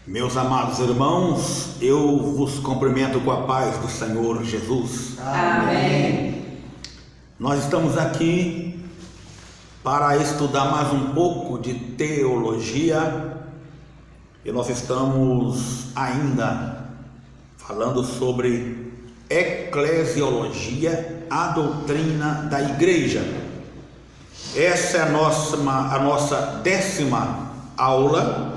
Meus amados irmãos, eu vos cumprimento com a paz do Senhor Jesus. Amém. Nós estamos aqui para estudar mais um pouco de teologia e nós estamos ainda falando sobre eclesiologia, a doutrina da igreja. Essa é a nossa 10ª aula.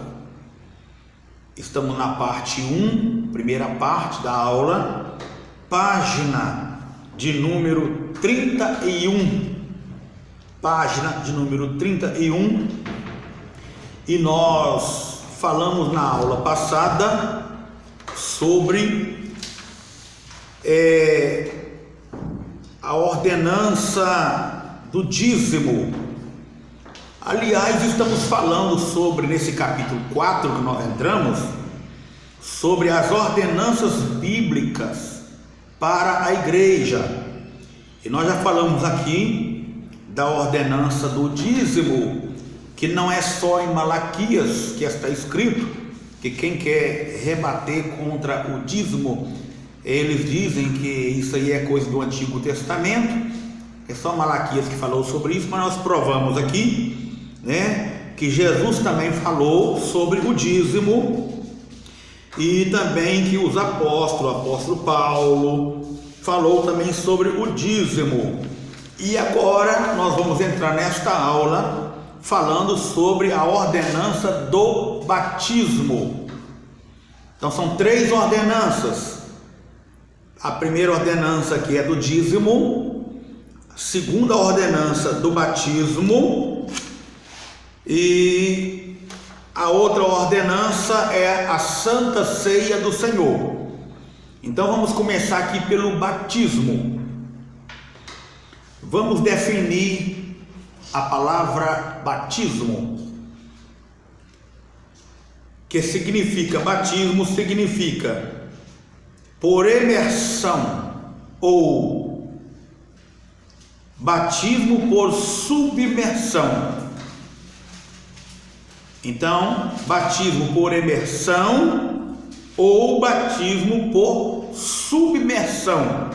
Estamos na parte 1, primeira parte da aula, página de número 31. Página de número 31. E nós falamos na aula passada sobre a ordenança do dízimo. Aliás, estamos falando sobre, nesse capítulo 4 que nós entramos, sobre as ordenanças bíblicas para a igreja. E nós já falamos aqui da ordenança do dízimo, que não é só em Malaquias que está escrito, que quem quer rebater contra o dízimo, eles dizem que isso aí é coisa do Antigo Testamento, é só Malaquias que falou sobre isso, mas nós provamos aqui, que Jesus também falou sobre o dízimo, e também que o apóstolo Paulo falou também sobre o dízimo. E agora nós vamos entrar nesta aula falando sobre a ordenança do batismo. Então são 3 ordenanças. A primeira ordenança aqui é do dízimo, a segunda ordenança do batismo, e a outra ordenança é a Santa Ceia do Senhor. Então vamos começar aqui pelo batismo. Vamos definir a palavra batismo, que significa, batismo significa por imersão ou batismo por submersão. Então, batismo por imersão ou batismo por submersão,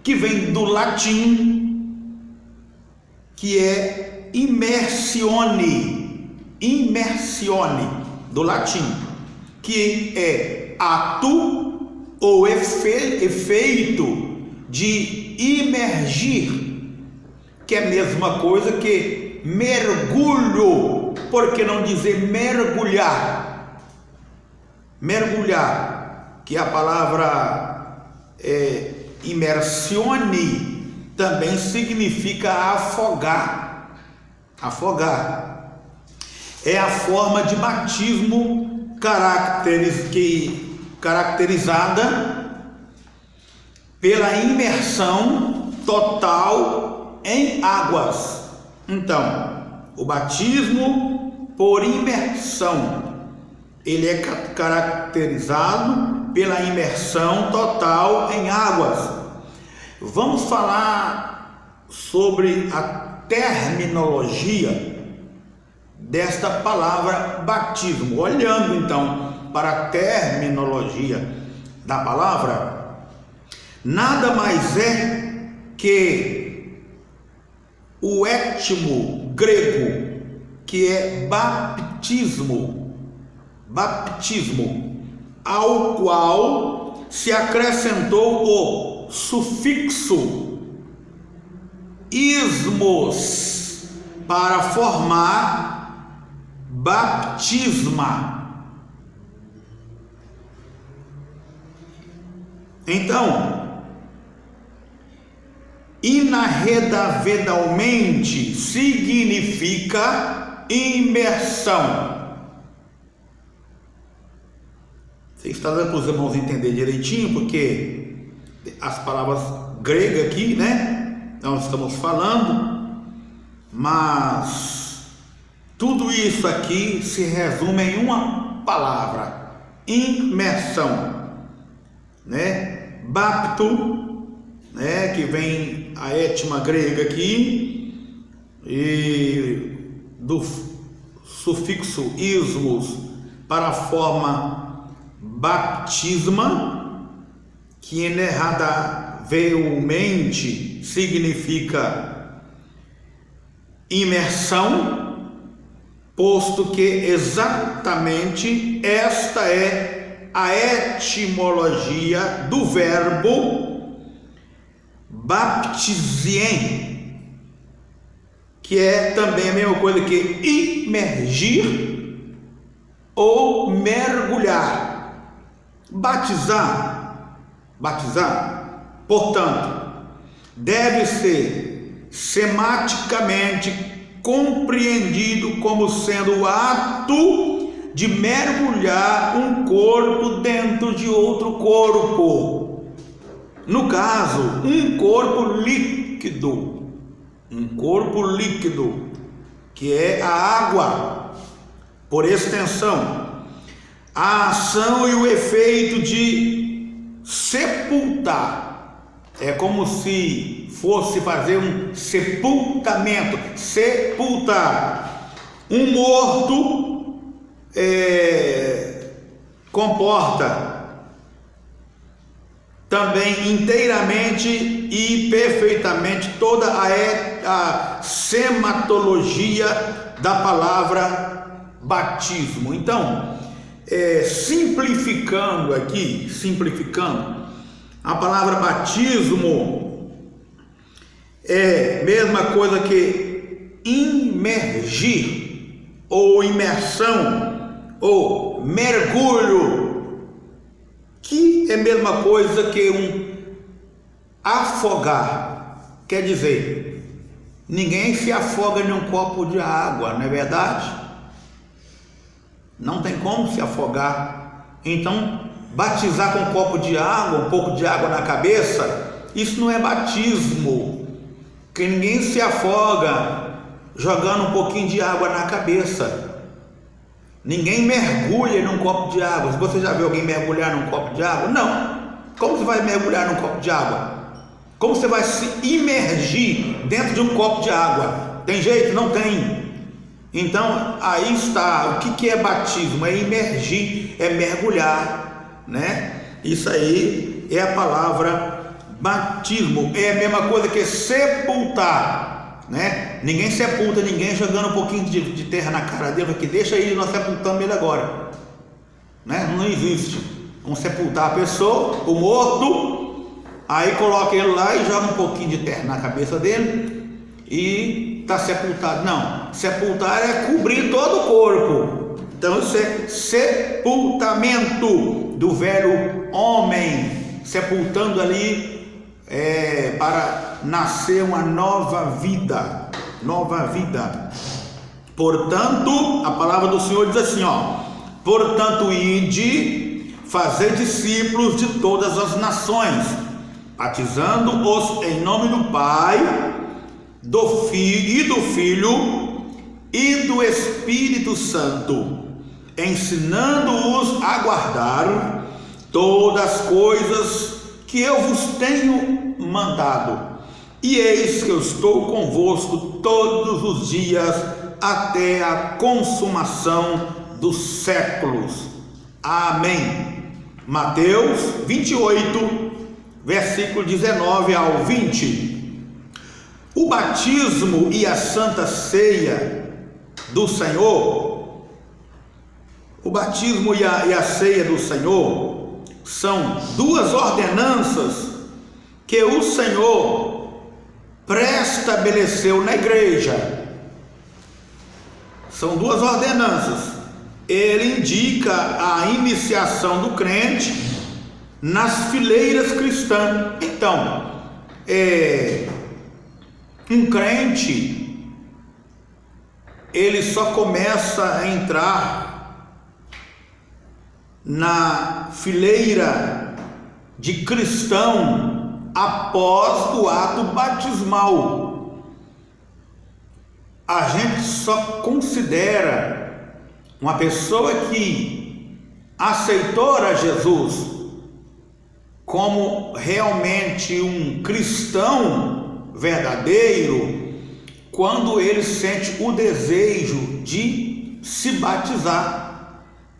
que vem do latim, que é immersione, do latim, que é ato ou efeito de imergir, que é a mesma coisa que mergulho. Por que não dizer mergulhar? Mergulhar, que a palavra immersione também significa afogar. Afogar é a forma de batismo caracterizada pela imersão total em águas. Então, o batismo por imersão, ele é caracterizado pela imersão total em águas. Vamos falar sobre a terminologia desta palavra batismo. Olhando então para a terminologia da palavra, nada mais é que o étimo grego, que é baptismo, ao qual se acrescentou o sufixo ismos para formar baptisma. Então, inarredavedalmente significa imersão. Você está dando para os irmãos entender direitinho, porque as palavras gregas aqui, nós estamos falando, mas tudo isso aqui se resume em uma palavra: imersão, Bapto, que vem a étima grega aqui, e do sufixo ismos para a forma baptisma, que erradavelmente significa imersão, posto que exatamente esta é a etimologia do verbo baptizien, que é também a mesma coisa que imergir ou mergulhar. Batizar, portanto, deve ser sematicamente compreendido como sendo o ato de mergulhar um corpo dentro de outro corpo. No caso, um corpo líquido, que é a água, por extensão. A ação e o efeito de sepultar é como se fosse fazer um sepultamento, sepultar. Um morto comporta também inteiramente e perfeitamente toda a sematologia da palavra batismo. Então, simplificando, a palavra batismo é a mesma coisa que imergir, ou imersão, ou mergulho, que é a mesma coisa que um afogar. Quer dizer, ninguém se afoga em um copo de água, não é verdade? Não tem como se afogar. Então, batizar com um copo de água, um pouco de água na cabeça, isso não é batismo, porque ninguém se afoga jogando um pouquinho de água na cabeça. Ninguém mergulha num copo de água. Você já viu alguém mergulhar num copo de água? Não. Como você vai mergulhar num copo de água? Como você vai se imergir dentro de um copo de água? Tem jeito? Não tem. Então, aí está. O que é batismo? É imergir, é mergulhar, né? Isso aí é a palavra batismo. É a mesma coisa que sepultar, né? Ninguém sepulta ninguém jogando um pouquinho de terra na cara dele, que deixa aí, nós sepultamos ele agora, né? Não existe. Vamos sepultar a pessoa, o morto, aí coloca ele lá e joga um pouquinho de terra na cabeça dele e está sepultado. Não, sepultar é cobrir todo o corpo. Então isso é sepultamento do velho homem, sepultando ali para nascer uma nova vida. Portanto, a palavra do Senhor diz assim, portanto, ide, fazer discípulos de todas as nações, batizando-os em nome do Pai, do Filho e do Espírito Santo, ensinando-os a guardar todas as coisas que eu vos tenho mandado. E eis que eu estou convosco todos os dias até a consumação dos séculos. Amém. Mateus 28, versículo 19 ao 20. O batismo e a santa ceia do Senhor, o batismo e a ceia do Senhor são duas ordenanças que o Senhor pré-estabeleceu na igreja. São duas ordenanças. Ele indica a iniciação do crente nas fileiras cristãs. Então, um crente, ele só começa a entrar na fileira de cristão após o ato batismal. A gente só considera uma pessoa que aceitou a Jesus como realmente um cristão verdadeiro quando ele sente o desejo de se batizar.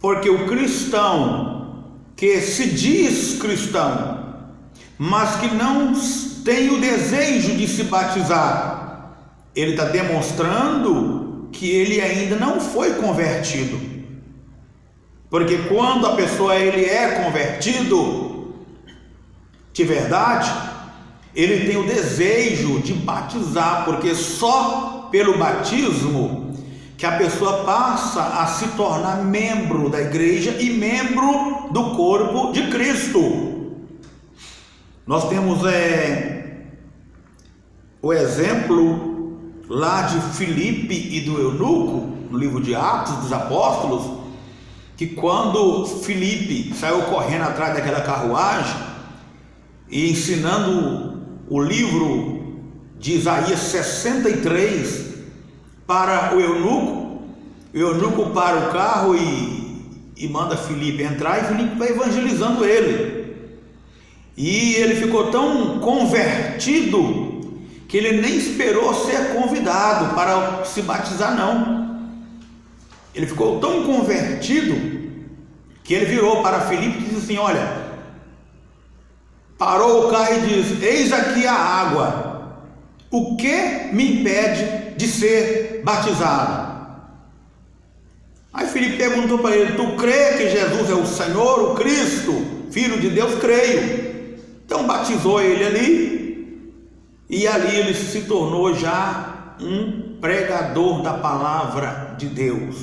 Porque o cristão que se diz cristão, mas que não tem o desejo de se batizar, ele está demonstrando que ele ainda não foi convertido. Porque quando a pessoa ele é convertido de verdade, ele tem o desejo de batizar, porque só pelo batismo que a pessoa passa a se tornar membro da igreja e membro do corpo de Cristo. Nós temos o exemplo lá de Filipe e do eunuco, no livro de Atos dos Apóstolos, que quando Filipe saiu correndo atrás daquela carruagem e ensinando o livro de Isaías 63 para o eunuco para o carro e manda Filipe entrar, e Filipe vai evangelizando ele, e ele ficou tão convertido que ele nem esperou ser convidado para se batizar, não. Ele ficou tão convertido que ele virou para Filipe e disse assim: olha, parou o carro e diz: eis aqui a água, o que me impede de ser batizado? Aí Filipe perguntou para ele: tu crê que Jesus é o Senhor, o Cristo, Filho de Deus? Creio. Então batizou ele ali, e ali ele se tornou já um pregador da palavra de Deus.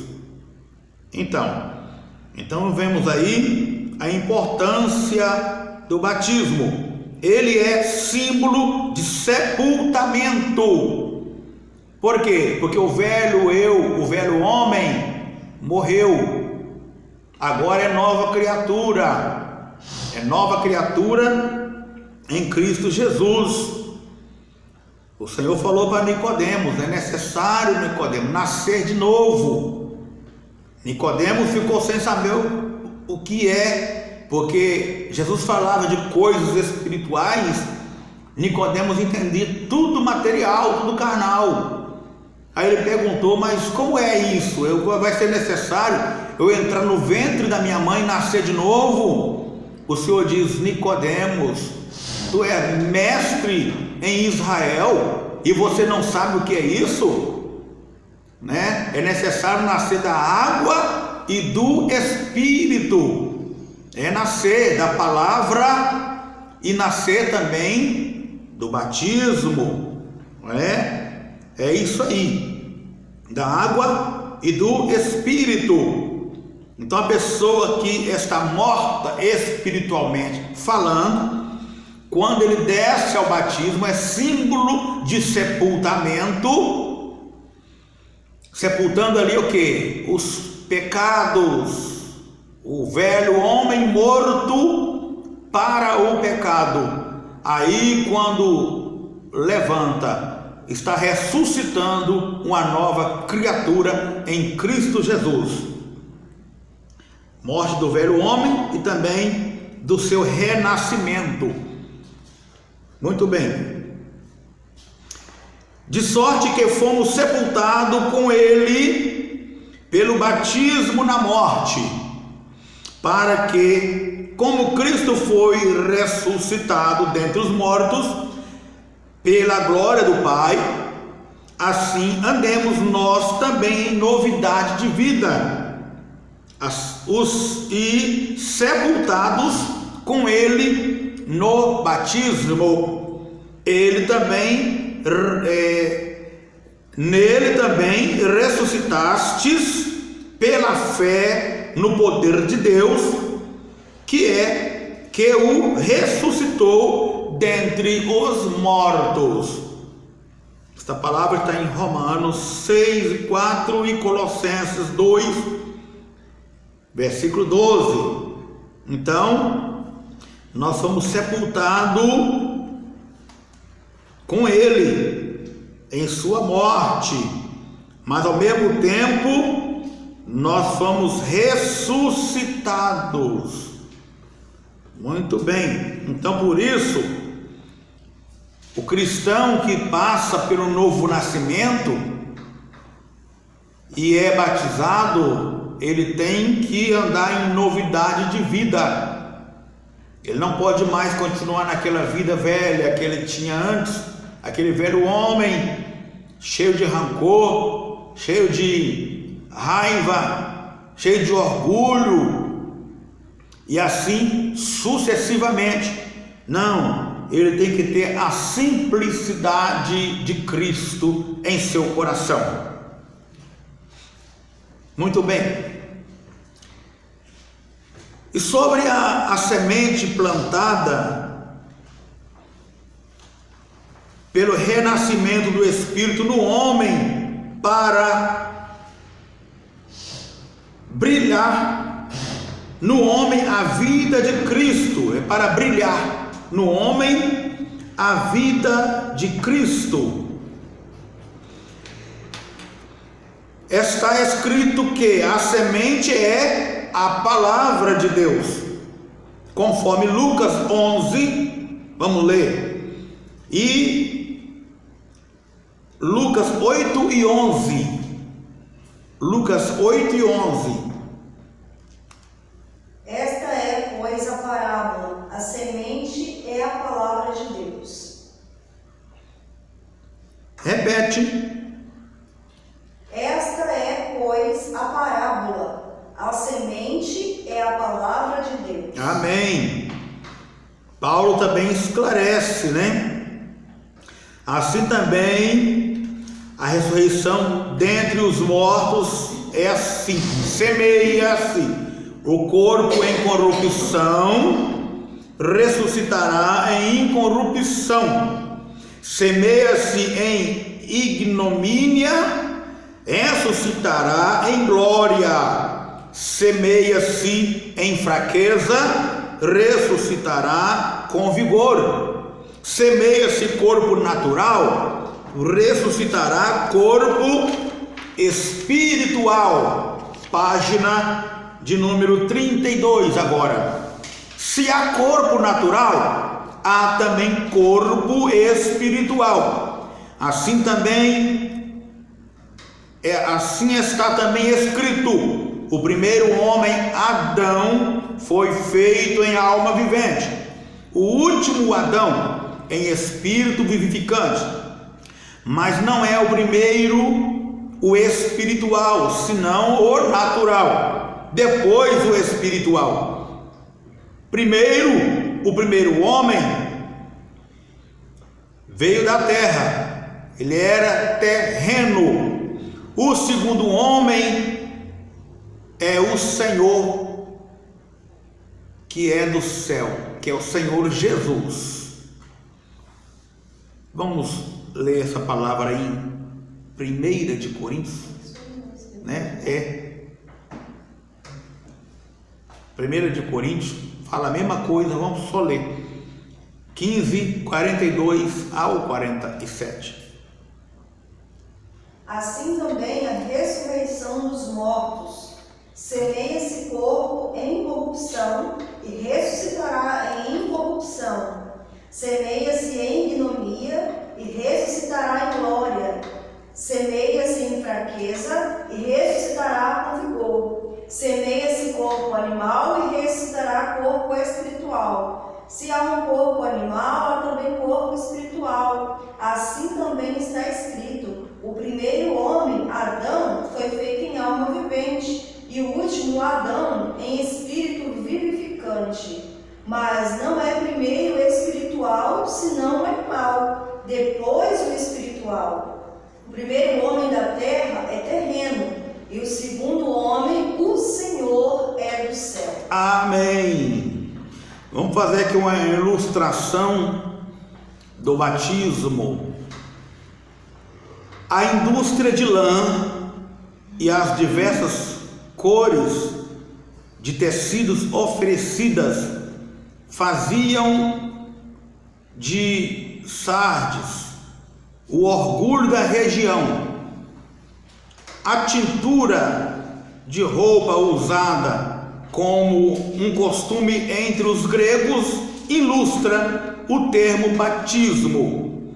Então vemos aí a importância do batismo. Ele é símbolo de sepultamento. Por quê? Porque o velho homem morreu, agora é nova criatura em Cristo Jesus. O Senhor falou para Nicodemos: é necessário, Nicodemos, nascer de novo. Nicodemos ficou sem saber o que é, porque Jesus falava de coisas espirituais, Nicodemos entendia tudo material, tudo carnal. Aí ele perguntou: mas como é isso? Vai ser necessário eu entrar no ventre da minha mãe e nascer de novo? O Senhor diz: Nicodemos, tu és mestre em Israel e você não sabe o que é isso? Né? É necessário nascer da água e do Espírito. É nascer da palavra e nascer também do batismo. Não é? É isso aí, da água e do Espírito. Então a pessoa que está morta espiritualmente falando, quando ele desce ao batismo, é símbolo de sepultamento, sepultando ali o que? Os pecados, o velho homem morto para o pecado. Aí quando levanta, está ressuscitando uma nova criatura em Cristo Jesus. Morte do velho homem e também do seu renascimento. Muito bem. De sorte que fomos sepultados com ele pelo batismo na morte, para que, como Cristo foi ressuscitado dentre os mortos pela glória do Pai, assim andemos nós também em novidade de vida, e sepultados com ele no batismo. Nele também ressuscitastes pela fé no poder de Deus, que o ressuscitou dentre os mortos. Esta palavra está em Romanos 6:4 e Colossenses 2, versículo 12. Então, nós somos sepultados com ele em sua morte, mas ao mesmo tempo nós fomos ressuscitados. Muito bem. Então, por isso, o cristão que passa pelo novo nascimento e é batizado, ele tem que andar em novidade de vida. Ele não pode mais continuar naquela vida velha que ele tinha antes, aquele velho homem cheio de rancor, cheio de raiva, cheio de orgulho, e assim sucessivamente. Não, ele tem que ter a simplicidade de Cristo em seu coração. Muito bem. E sobre a semente plantada pelo renascimento do Espírito no homem para brilhar no homem a vida de Cristo, é para brilhar no homem a vida de Cristo. Está escrito que a semente é a palavra de Deus, conforme Lucas 11, vamos ler, e Lucas 8 e 11, Lucas 8 e 11. Esta é, pois, a parábola, a semente é a palavra de Deus. Repete. Esta é, pois, a parábola, a semente é a palavra de Deus. Amém. Paulo também esclarece, né? Assim também a ressurreição dentre os mortos é assim: semeia-se o corpo em corrupção, ressuscitará em incorrupção. Semeia-se em ignomínia, ressuscitará em glória. Semeia-se em fraqueza, ressuscitará com vigor. Semeia-se corpo natural, ressuscitará corpo espiritual. Página de número 32 agora. Se há corpo natural, há também corpo espiritual. Assim está também escrito: o primeiro homem, Adão, foi feito em alma vivente, o último Adão em espírito vivificante. Mas não é o primeiro o espiritual, senão o natural, depois o espiritual. O primeiro homem veio da terra, ele era terreno. O segundo homem é o Senhor, que é do céu, que é o Senhor Jesus. Vamos ler essa palavra aí em 1 de Coríntios, né? 1 de Coríntios fala a mesma coisa, vamos só ler 15, 42 ao 47. Assim também a ressurreição dos mortos. Semeia-se corpo em corrupção e ressuscitará em incorrupção. Semeia-se em ignomia e ressuscitará em glória. Semeia-se em fraqueza e ressuscitará com vigor. Semeia-se corpo animal e ressuscitará corpo espiritual. Se há um corpo animal, há também corpo espiritual. Assim também está escrito: o primeiro homem, Adão, foi feito em alma vivente, e o último Adão em espírito vivificante. Mas não é primeiro o espiritual, senão o animal, depois o espiritual. O primeiro homem da terra é terreno, e o segundo homem, o Senhor, é do céu. Amém. Vamos fazer aqui uma ilustração do batismo. A indústria de lã e as diversas cores de tecidos oferecidas faziam de Sardes o orgulho da região. A tintura de roupa usada como um costume entre os gregos ilustra o termo batismo,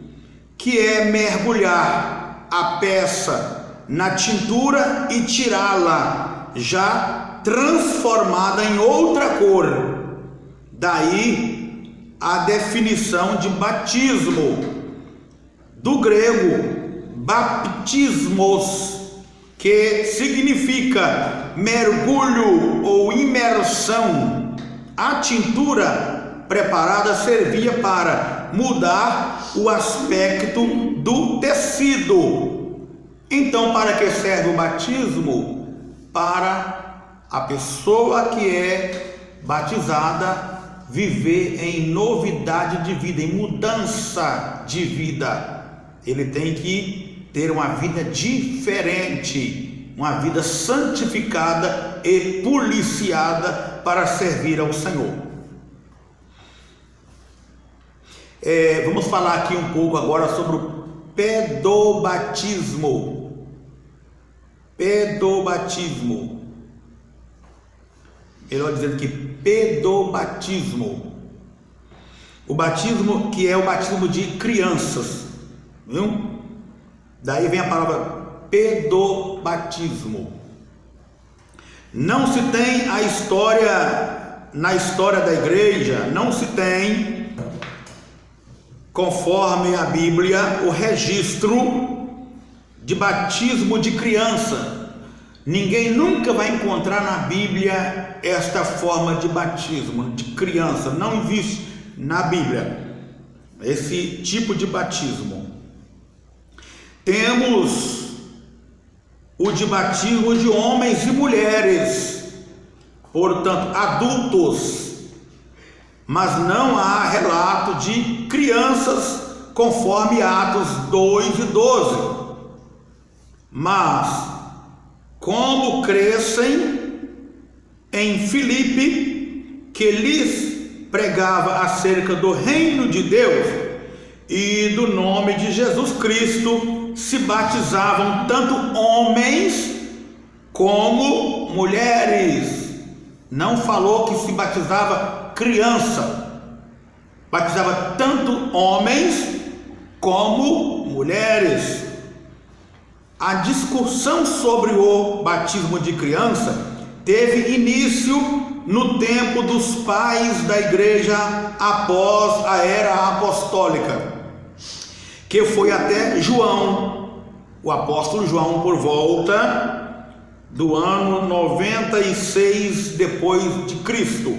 que é mergulhar a peça na tintura e tirá-la já transformada em outra cor. Daí a definição de batismo, do grego baptismos, que significa mergulho ou imersão. A tintura preparada servia para mudar o aspecto do tecido. Então, para que serve o batismo? Para a pessoa que é batizada viver em novidade de vida, em mudança de vida. Ele tem que ter uma vida diferente, uma vida santificada e policiada para servir ao Senhor. Vamos falar aqui um pouco agora sobre o pedobatismo. Pedobatismo. Melhor dizendo que pedobatismo. O batismo que é o batismo de crianças, viu? Daí vem a palavra pedobatismo. Não se tem a história, na história da igreja, não se tem, conforme a Bíblia, o registro de batismo de criança. Ninguém nunca vai encontrar na Bíblia esta forma de batismo de criança. Não existe na Bíblia esse tipo de batismo. Temos o de batismo de homens e mulheres, portanto adultos, mas não há relato de crianças conforme Atos 2 e 12. Mas como crescem em Filipe, que lhes pregava acerca do reino de Deus e do nome de Jesus Cristo, se batizavam tanto homens como mulheres. Não falou que se batizava criança, batizava tanto homens como mulheres. A discussão sobre o batismo de criança teve início no tempo dos pais da igreja após a era apostólica, que foi até João, o apóstolo João, por volta do ano 96 depois de Cristo.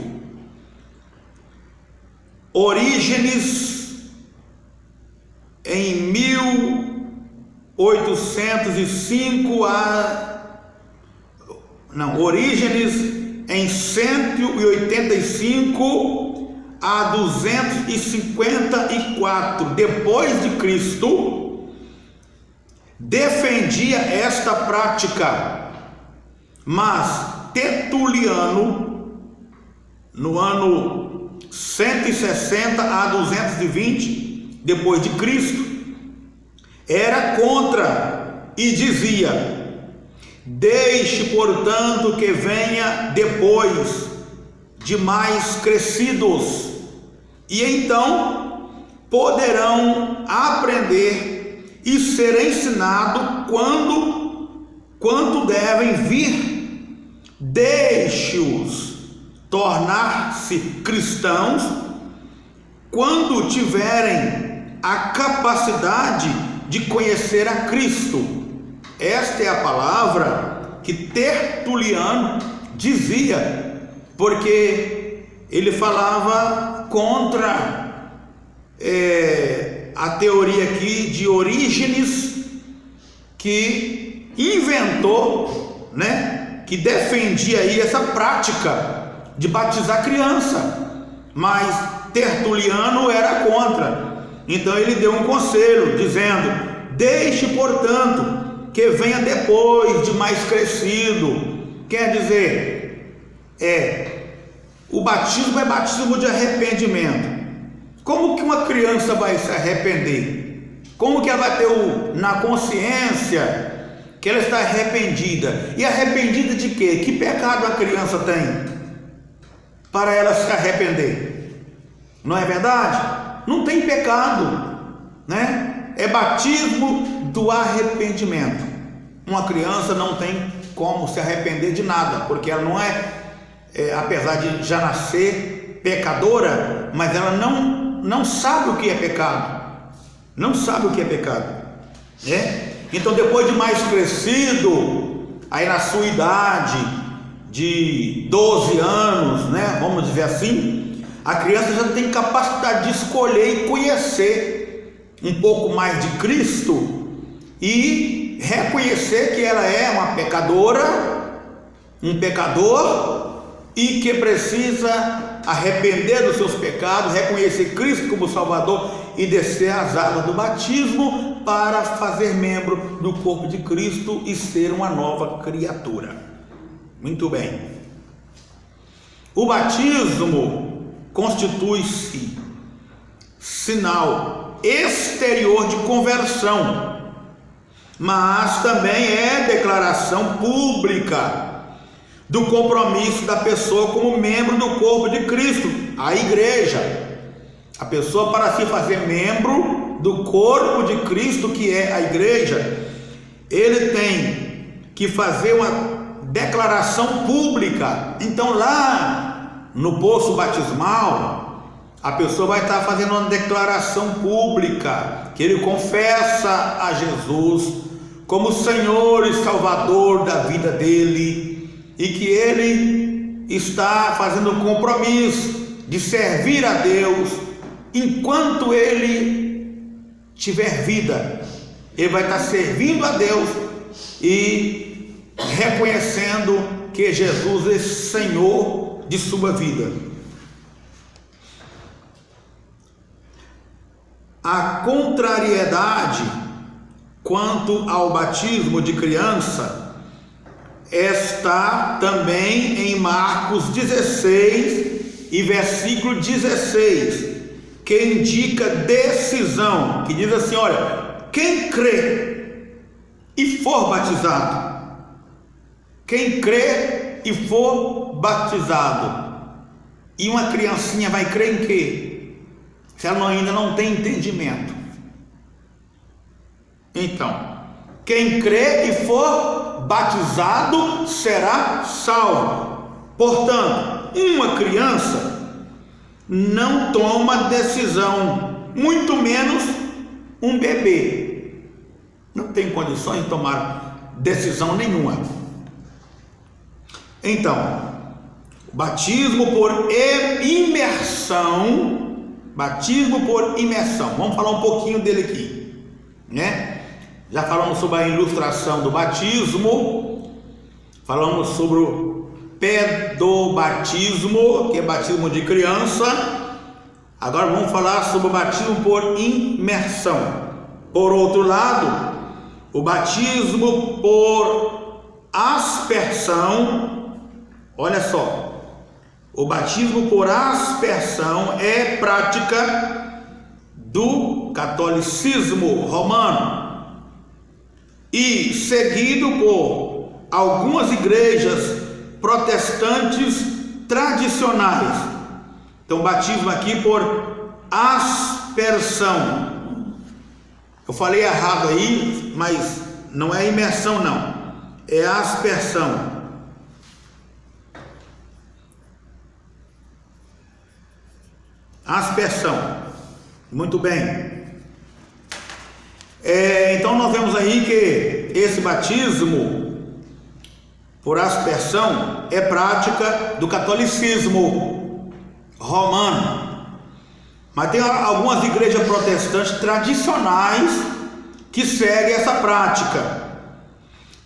Orígenes em 1805 Orígenes em 185 a 254 depois de Cristo defendia esta prática, mas Tertuliano, no ano 160 a 220 depois de Cristo, era contra e dizia: deixe, portanto, que venha depois de mais crescidos, e então poderão aprender e ser ensinado quanto devem vir. Deixe-os tornar-se cristãos quando tiverem a capacidade de conhecer a Cristo. Esta é a palavra que Tertuliano dizia, porque ele falava contra a teoria aqui de Orígenes, que inventou, que defendia aí essa prática de batizar criança, mas Tertuliano era contra. Então ele deu um conselho dizendo: deixe, portanto, que venha depois de mais crescido. Quer dizer, o batismo é batismo de arrependimento. Como que uma criança vai se arrepender? Como que ela vai ter na consciência que ela está arrependida? E arrependida de quê? Que pecado a criança tem para ela se arrepender? Não é verdade? Não tem pecado, É batismo do arrependimento. Uma criança não tem como se arrepender de nada, porque ela não apesar de já nascer pecadora, mas ela não sabe o que é pecado, não sabe o que é pecado, né? Então, depois de mais crescido, aí na sua idade de 12 anos, né, vamos dizer assim, a criança já tem capacidade de escolher e conhecer um pouco mais de Cristo e reconhecer que ela é uma pecadora, um pecador, e que precisa arrepender dos seus pecados, reconhecer Cristo como Salvador e descer as águas do batismo para fazer membro do corpo de Cristo e ser uma nova criatura. Muito bem. O batismo constitui-se sinal exterior de conversão, mas também é declaração pública do compromisso da pessoa como membro do corpo de Cristo, a igreja. A pessoa, para se fazer membro do corpo de Cristo, que é a igreja, ele tem que fazer uma declaração pública. Então, lá no poço batismal, a pessoa vai estar fazendo uma declaração pública, que ele confessa a Jesus como Senhor e Salvador da vida dele, e que ele está fazendo um compromisso de servir a Deus enquanto ele tiver vida. Ele vai estar servindo a Deus e reconhecendo que Jesus é Senhor de sua vida. A contrariedade quanto ao batismo de criança está também em Marcos 16 e versículo 16, que indica decisão, que diz assim: olha, quem crê e for batizado, quem crê e for batizado. E uma criancinha vai crer em quê? Se ela ainda não tem entendimento. Então, quem crê e for batizado será salvo. Portanto, uma criança não toma decisão, muito menos um bebê. Não tem condições de tomar decisão nenhuma. Então, batismo por imersão, vamos falar um pouquinho dele aqui, né? Já falamos sobre a ilustração do batismo, falamos sobre o pedobatismo, que é batismo de criança. Agora vamos falar sobre o batismo por imersão. Por outro lado, o batismo por aspersão, olha só, o batismo por aspersão é prática do catolicismo romano e seguido por algumas igrejas protestantes tradicionais. Então, batismo aqui por aspersão. Eu falei errado aí, mas não é imersão não, é aspersão. Aspersão. Muito bem. Então nós vemos aí que esse batismo por aspersão é prática do catolicismo romano, mas tem algumas igrejas protestantes tradicionais que seguem essa prática.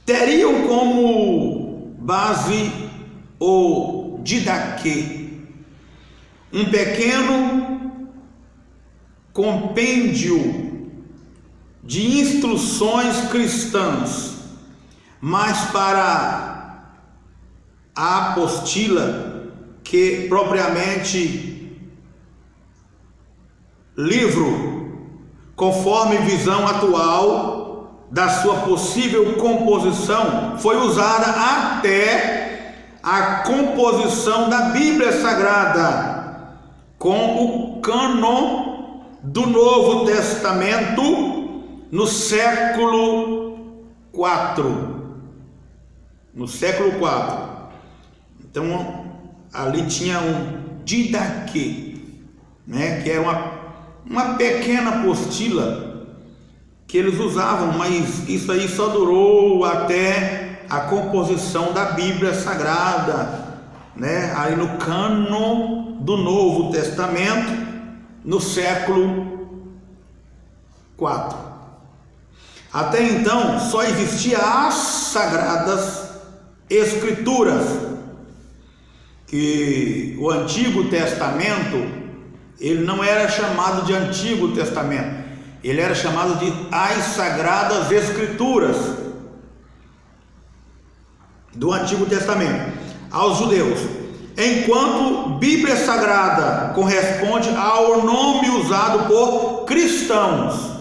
Teriam como base o didaquê, um pequeno compêndio de instruções cristãs, mas para a apostila, que propriamente livro, conforme visão atual da sua possível composição, foi usada até a composição da Bíblia Sagrada, com o cânon do Novo Testamento no século IV. no século IV. Então ali tinha um didaquê, né, que era uma pequena apostila que eles usavam, mas isso aí só durou até a composição da Bíblia Sagrada, né, aí no cânon do Novo Testamento, no século IV. Até então só existiam as Sagradas Escrituras, que o Antigo Testamento, ele não era chamado de Antigo Testamento, ele era chamado de as Sagradas Escrituras do Antigo Testamento aos judeus, enquanto Bíblia Sagrada corresponde ao nome usado por cristãos.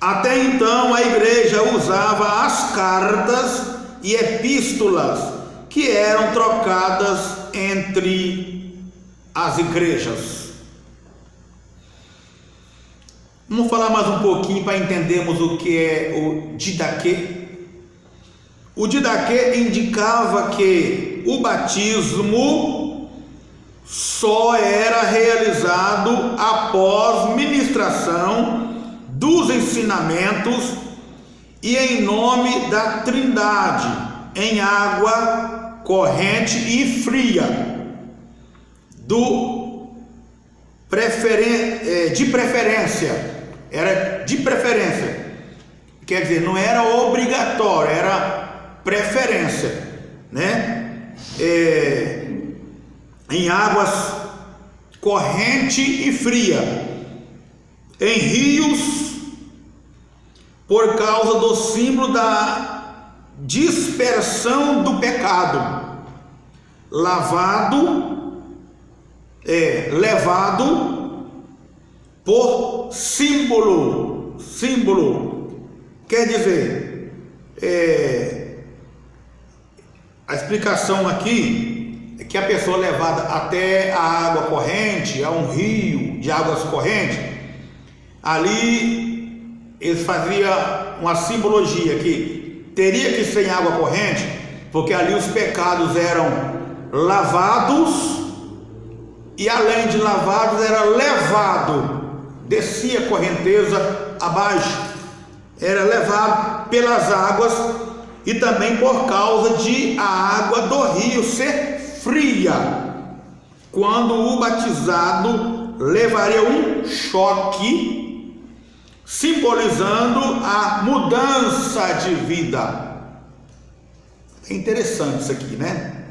Até então a igreja usava as cartas e epístolas que eram trocadas entre as igrejas. Vamos falar mais um pouquinho para entendermos o que é o didaquê. O didaquê indicava que o batismo só era realizado após ministração dos ensinamentos e em nome da Trindade, em água corrente e fria, de preferência, era de preferência, quer dizer, não era obrigatório, era preferência, né? Em águas corrente e fria, em rios, por causa do símbolo da dispersão do pecado, levado por símbolo, quer dizer, a explicação aqui é que a pessoa levada até a água corrente, a um rio de águas correntes, ali eles faziam uma simbologia que teria que ser em água corrente, porque ali os pecados eram lavados, e além de lavados era levado, descia a correnteza abaixo, era levado pelas águas, e também por causa de a água do rio ser fria, quando o batizado levaria um choque, simbolizando a mudança de vida. É interessante isso aqui, né?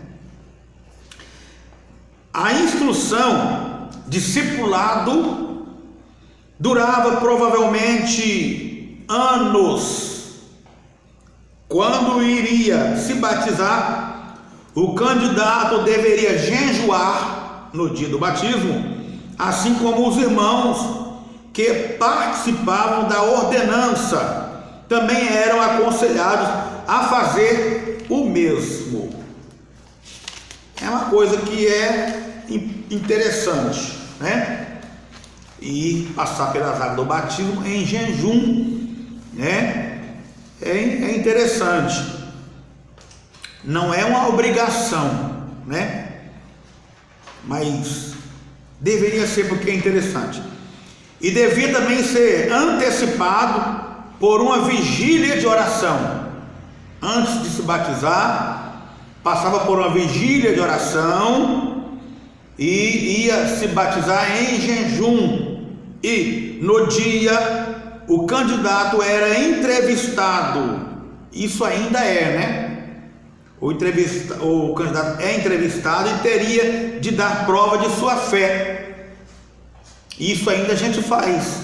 A instrução, discipulado, durava provavelmente anos. Quando iria se batizar, o candidato deveria jejuar no dia do batismo, assim como os irmãos que participavam da ordenança também eram aconselhados a fazer o mesmo. É uma coisa que é interessante, né? E passar pelas águas do batismo em jejum, né? É interessante. Não é uma obrigação, né? Mas deveria ser, porque é interessante. E devia também ser antecipado por uma vigília de oração. Antes de se batizar, passava por uma vigília de oração e ia se batizar em jejum. E no dia o candidato era entrevistado. Isso ainda é, né? O candidato é entrevistado e teria de dar prova de sua fé. Isso ainda a gente faz.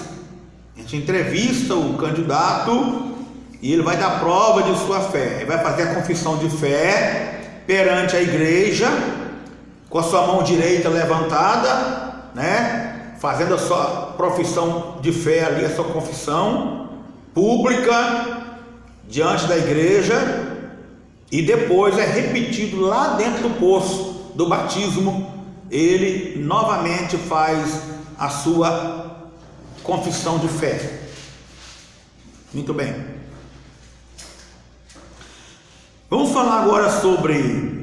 A gente entrevista o candidato e ele vai dar prova de sua fé. Ele vai fazer a confissão de fé perante a igreja, com a sua mão direita levantada, né? Fazendo a sua profissão de fé ali, a sua confissão pública diante da igreja, e depois é repetido lá dentro do poço do batismo. Ele novamente faz a sua confissão de fé. Muito bem. Vamos falar agora sobre...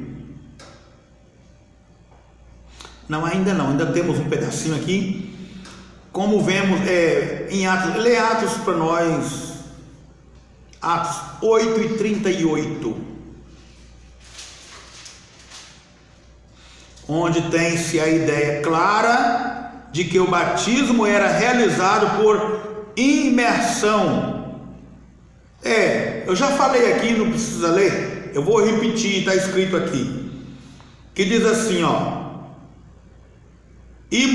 Não, ainda temos um pedacinho aqui. Como vemos em Atos, lê Atos para nós, Atos 8:38, onde tem-se a ideia clara de que o batismo era realizado por imersão. Eu já falei aqui, não precisa ler, eu vou repetir, está escrito aqui, que diz assim, e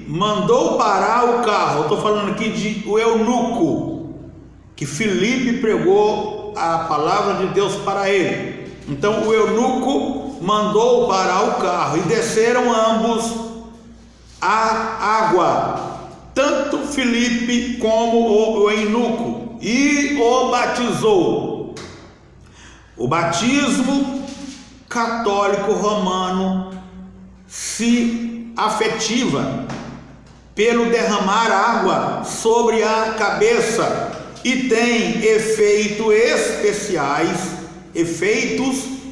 mandou parar o carro. Eu estou falando aqui de o eunuco, que Filipe pregou a palavra de Deus para ele. Então o eunuco mandou parar o carro e desceram ambos à água, tanto Filipe como o eunuco, e o batizou. O batismo católico romano se afetiva pelo derramar água sobre a cabeça e tem efeitos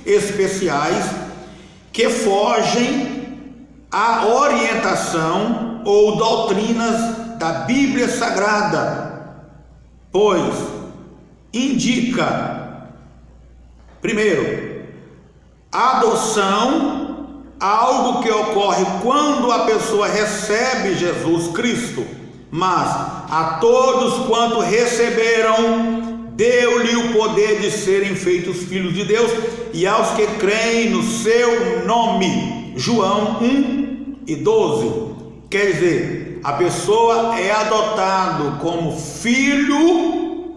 especiais que fogem à orientação ou doutrinas da Bíblia Sagrada, pois indica, primeiro, adoção, algo que ocorre quando a pessoa recebe Jesus Cristo, mas a todos quanto receberam, deu-lhe o poder de serem feitos filhos de Deus, e aos que creem no seu nome. João 1:12. Quer dizer, a pessoa é adotado como filho,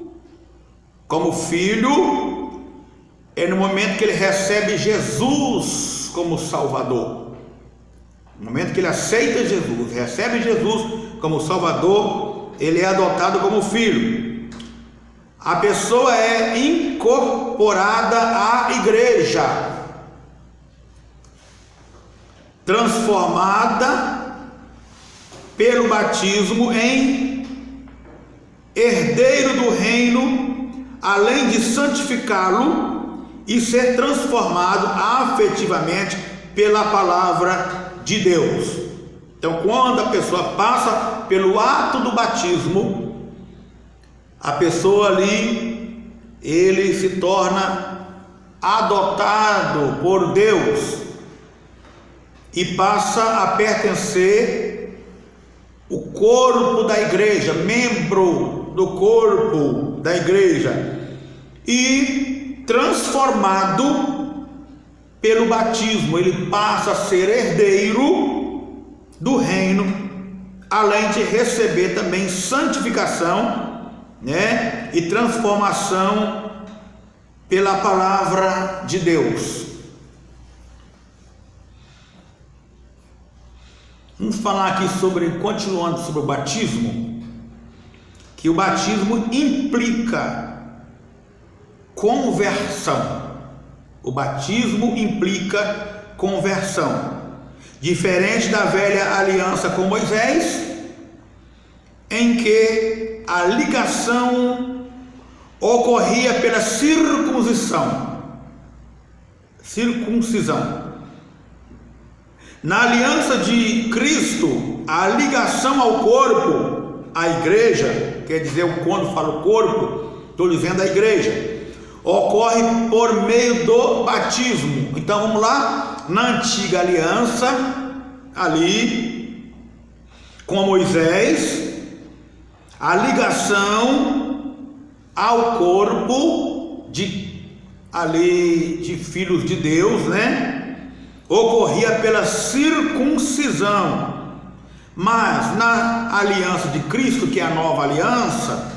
é no momento que ele recebe Jesus como Salvador. No momento que ele aceita Jesus, recebe Jesus como Salvador, ele é adotado como filho. A pessoa é incorporada à igreja, transformada pelo batismo em herdeiro do reino, além de santificá-lo e ser transformado afetivamente pela palavra de Deus. Então, quando a pessoa passa pelo ato do batismo, a pessoa ali, ele se torna adotado por Deus e passa a pertencer ao corpo da igreja, membro do corpo da igreja, e transformado pelo batismo, ele passa a ser herdeiro do reino, além de receber também santificação, e transformação pela palavra de Deus. Vamos falar aqui continuando sobre o batismo, que o batismo implica conversão. O batismo implica conversão. Diferente da velha aliança com Moisés, em que a ligação ocorria pela circuncisão. Na aliança de Cristo, a ligação ao corpo, à igreja, quer dizer, quando falo corpo, estou dizendo a igreja, ocorre por meio do batismo. Então vamos lá, na antiga aliança, ali com Moisés, a ligação ao corpo de filhos de Deus, ocorria pela circuncisão. Mas na aliança de Cristo, que é a nova aliança,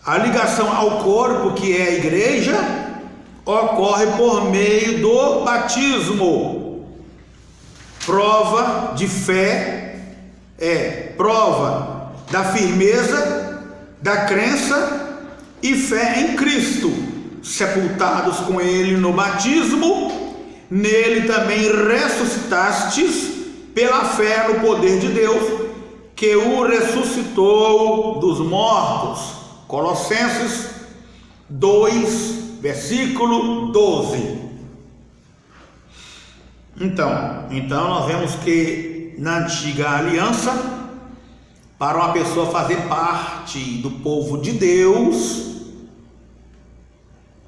a ligação ao corpo, que é a igreja, ocorre por meio do batismo. Prova de fé, prova da firmeza, da crença e fé em Cristo. Sepultados com Ele no batismo, nele também ressuscitastes pela fé no poder de Deus, que o ressuscitou dos mortos. Colossenses 2, versículo 12. Então nós vemos que na antiga aliança, para uma pessoa fazer parte do povo de Deus,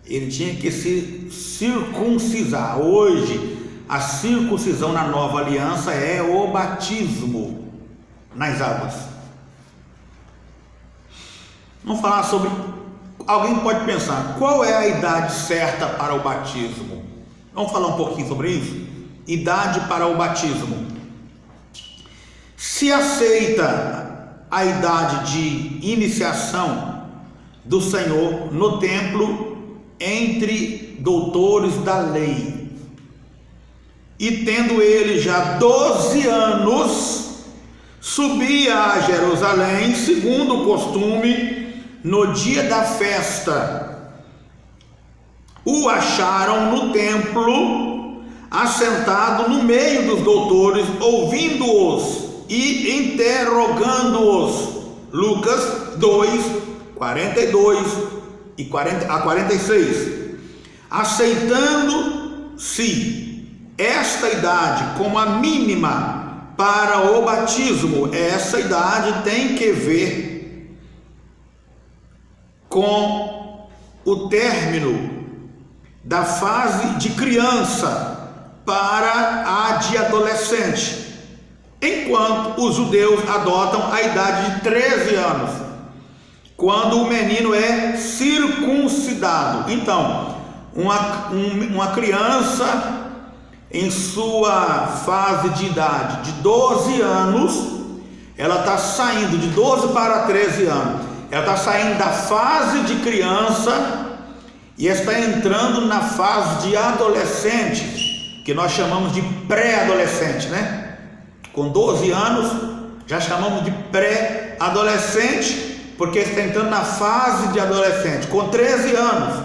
ele tinha que se circuncisar. Hoje, a circuncisão na nova aliança é o batismo nas águas. Vamos falar sobre... Alguém pode pensar, qual é a idade certa para o batismo? Vamos falar um pouquinho sobre isso? Idade para o batismo. Se aceita a idade de iniciação do Senhor no templo entre doutores da lei, e tendo ele já 12 anos, subia a Jerusalém, segundo o costume, no dia da festa. O acharam no templo, assentado no meio dos doutores, ouvindo-os e interrogando-os. Lucas 2, 42 a 46. Aceitando-se esta idade como a mínima para o batismo, essa idade tem que ver com o término da fase de criança para a de adolescente, enquanto os judeus adotam a idade de 13 anos, quando o menino é circuncidado. Então, uma criança em sua fase de idade de 12 anos, ela está saindo de 12 para 13 anos, ela está saindo da fase de criança e está entrando na fase de adolescente, que nós chamamos de pré-adolescente, né? Com 12 anos já chamamos de pré-adolescente, porque está entrando na fase de adolescente. Com 13 anos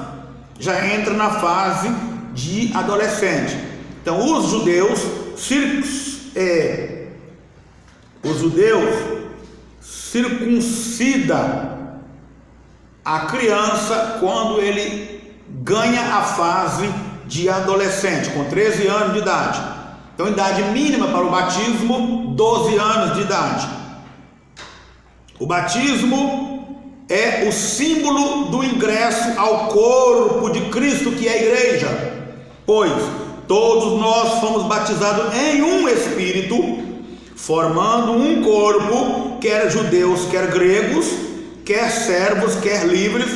já entra na fase de adolescente. Então os judeus circuncida a criança quando ele ganha a fase de adolescente, com 13 anos de idade. Então, idade mínima para o batismo, 12 anos de idade. O batismo é o símbolo do ingresso ao corpo de Cristo, que é a igreja, pois todos nós fomos batizados em um Espírito, formando um corpo, quer judeus, quer gregos, quer servos, quer livres,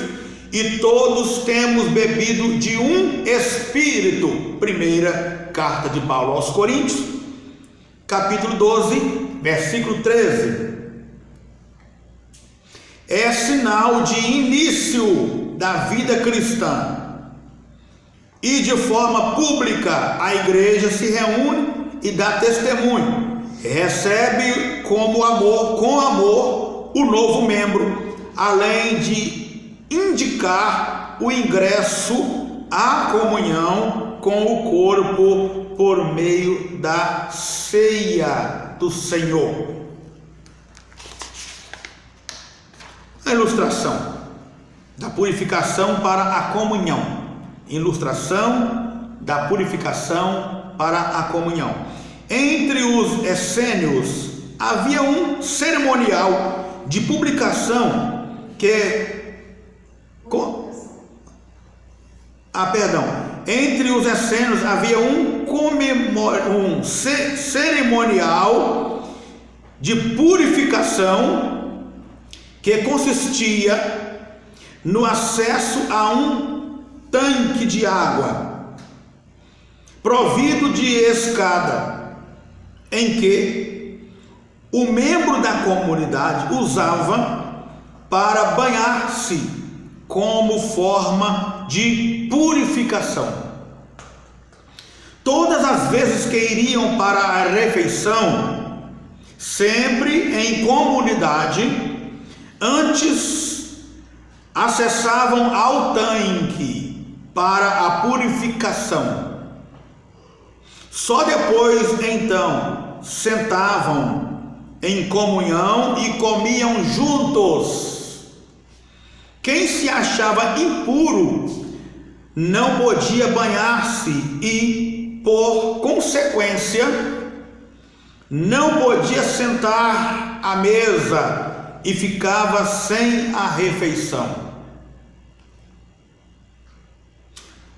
e todos temos bebido de um Espírito. Primeira carta de Paulo aos Coríntios, capítulo 12, versículo 13. É sinal de início da vida cristã, e de forma pública a igreja se reúne e dá testemunho, recebe com amor o novo membro, além de indicar o ingresso à comunhão com o corpo por meio da ceia do Senhor. A ilustração da purificação para a comunhão. Ilustração da purificação para a comunhão. Entre os essênios havia um cerimonial de publicação Entre os essênios havia um cerimonial de purificação que consistia no acesso a um tanque de água provido de escada, em que o membro da comunidade usava para banhar-se como forma de purificação. Todas as vezes que iriam para a refeição, sempre em comunidade, antes acessavam ao tanque para a purificação. Só depois, então, sentavam em comunhão e comiam juntos. Quem se achava impuro não podia banhar-se e, por consequência, não podia sentar à mesa e ficava sem a refeição.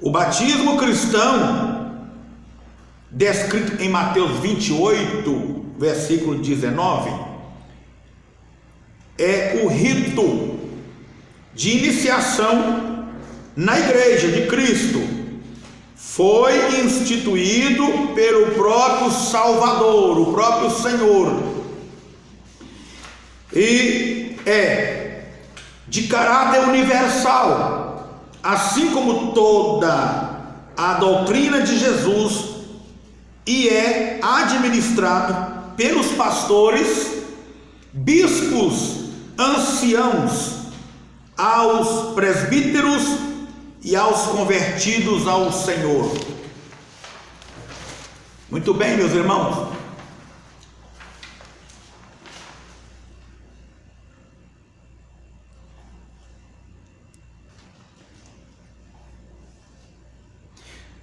O batismo cristão, descrito em Mateus 28, versículo 19, é o rito de iniciação na Igreja de Cristo. Foi instituído pelo próprio Salvador, o próprio Senhor, e é de caráter universal, assim como toda a doutrina de Jesus, e é administrado pelos pastores, bispos, anciãos, aos presbíteros e aos convertidos ao Senhor. Muito bem, meus irmãos.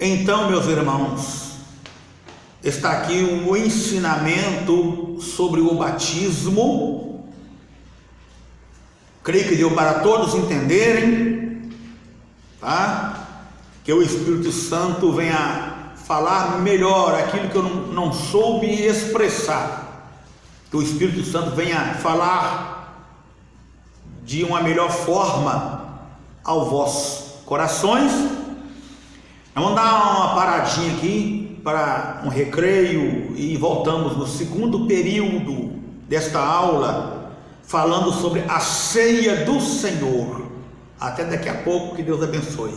Então, meus irmãos, está aqui um ensinamento sobre o batismo. Creio que deu para todos entenderem, tá? Que o Espírito Santo venha falar melhor aquilo que eu não soube expressar. Que o Espírito Santo venha falar de uma melhor forma aos vossos corações. Vamos dar uma paradinha aqui para um recreio e voltamos no segundo período desta aula, falando sobre a ceia do Senhor. Até daqui a pouco, que Deus abençoe.